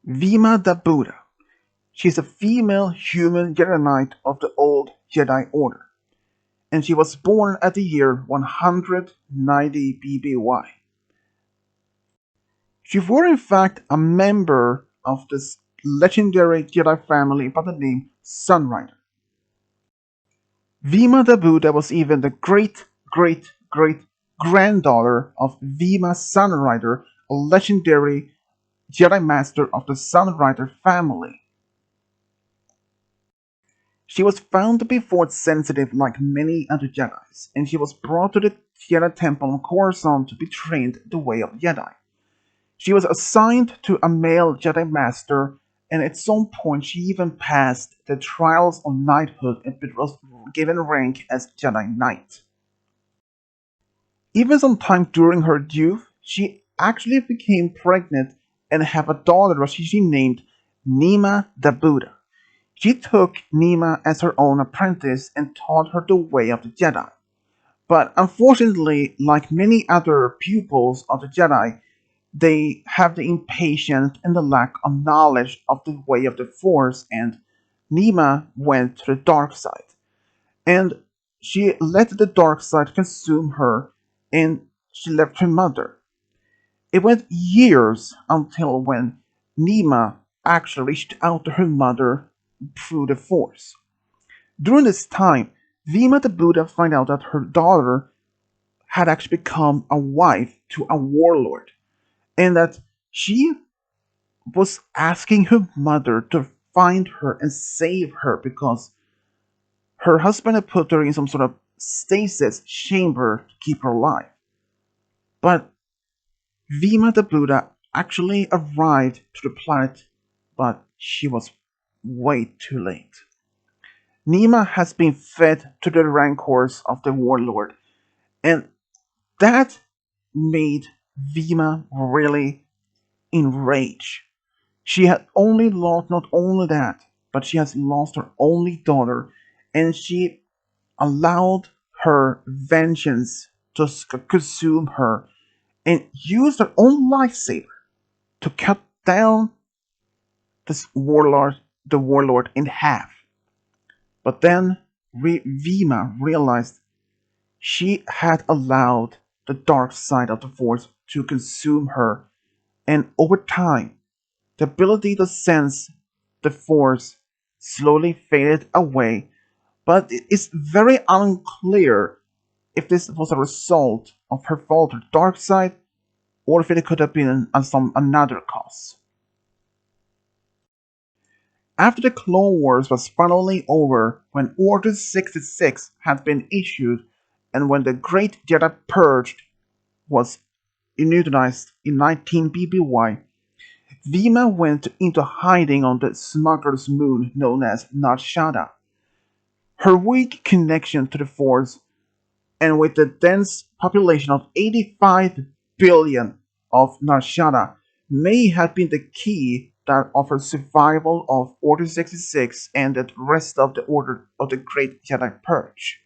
Vima the Buddha. She's a female human Jedi Knight of the old Jedi Order, and she was born at the year 190 BBY. She was in fact a member of this legendary Jedi family by the name Sunrider. Vima the Buddha was even the great granddaughter of Vima Sunrider, a legendary Jedi Master of the Sunrider family. She was found to be force sensitive like many other Jedis, and she was brought to the Jedi Temple on Coruscant to be trained the way of Jedi. She was assigned to a male Jedi Master, and at some point she even passed the trials of knighthood and was given rank as Jedi Knight. Even sometime during her youth, she actually became pregnant and had a daughter that she named Nima the Buddha. She took Nima as her own apprentice and taught her the way of the Jedi. But unfortunately, like many other pupils of the Jedi, they have the impatience and the lack of knowledge of the way of the Force, and Nima went to the dark side. And she let the dark side consume her, and she left her mother. It went years until when Nima actually reached out to her mother through the Force. During this time, Vima the Buddha found out that her daughter had actually become a wife to a warlord, and that she was asking her mother to find her and save her because her husband had put her in some sort of stasis chamber to keep her alive. But Vima the Buddha actually arrived to the planet, but she was way too late. Nima has been fed to the rancors of the warlord, and that made Vima really enraged. She had only lost not only that, but she has lost her only daughter, and she allowed her vengeance to consume her and used her own lightsaber to cut down the warlord in half. But then Vima realized she had allowed the dark side of the Force to consume her, and over time, the ability to sense the Force slowly faded away, but it is very unclear if this was a result of her fall to the dark side or if it could have been some another cause. After the Clone Wars was finally over, when Order 66 had been issued, and when the Great Jedi Purge was introduced in 19 BBY, Vima went into hiding on the smuggler's moon known as Nashada. Her weak connection to the Force, and with the dense population of 85 billion of Nashada, may have been the key that of her survival of Order 66 and the rest of the Order of the Great Jedi Purge.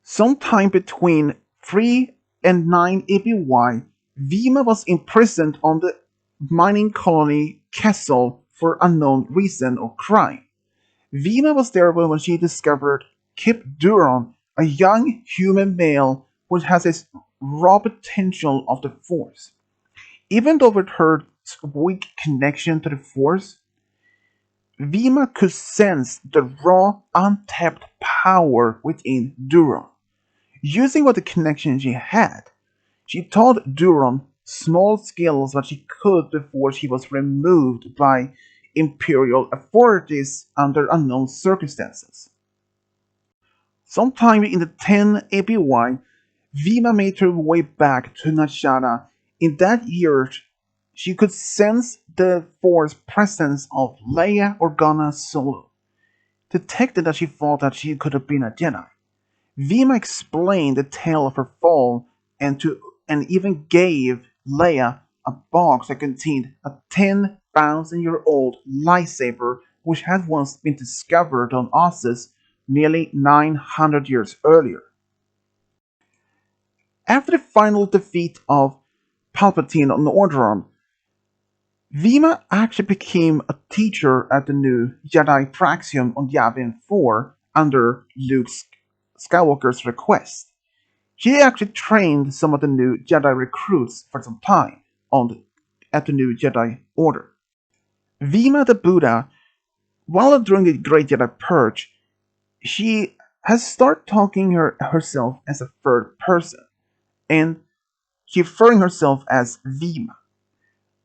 Sometime between 3 and 9 ABY, Vima was imprisoned on the mining colony Kessel for unknown reason or crime. Vima was there when she discovered Kip Duron, a young human male who has this raw potential of the Force. Even though with her weak connection to the Force, Vima could sense the raw, untapped power within Duron. Using what the connection she had, she taught Duron small skills that she could before she was removed by Imperial authorities under unknown circumstances. Sometime in the 10 ABY, Vima made her way back to Nashada. In that year, she could sense the Force presence of Leia Organa Solo. Detected that she thought that she could have been a Jedi. Vima explained the tale of her fall and even gave Leia a box that contained a 10,000-year-old lightsaber which had once been discovered on Ossus nearly 900 years earlier. After the final defeat of Palpatine on Orderron, Vima actually became a teacher at the new Jedi Praxium on Yavin 4 under Luke Skywalker's request. She actually trained some of the new Jedi recruits for some time at the new Jedi Order. Vima the Buddha, while during the Great Jedi Purge, she has started talking herself as a third person, and she referring herself as Vima.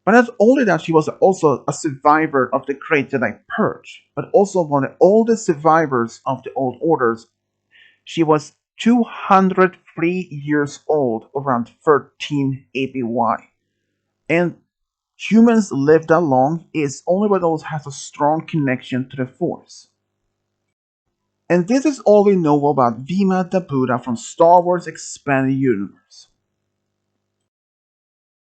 But not only that, she was also a survivor of the Great Jedi Purge, but also one of the oldest survivors of the Old Orders. She was 203 years old around 13 ABY. And humans live that long is only by those who have a strong connection to the Force. And this is all we know about Vima the Buddha from Star Wars Expanded Universe.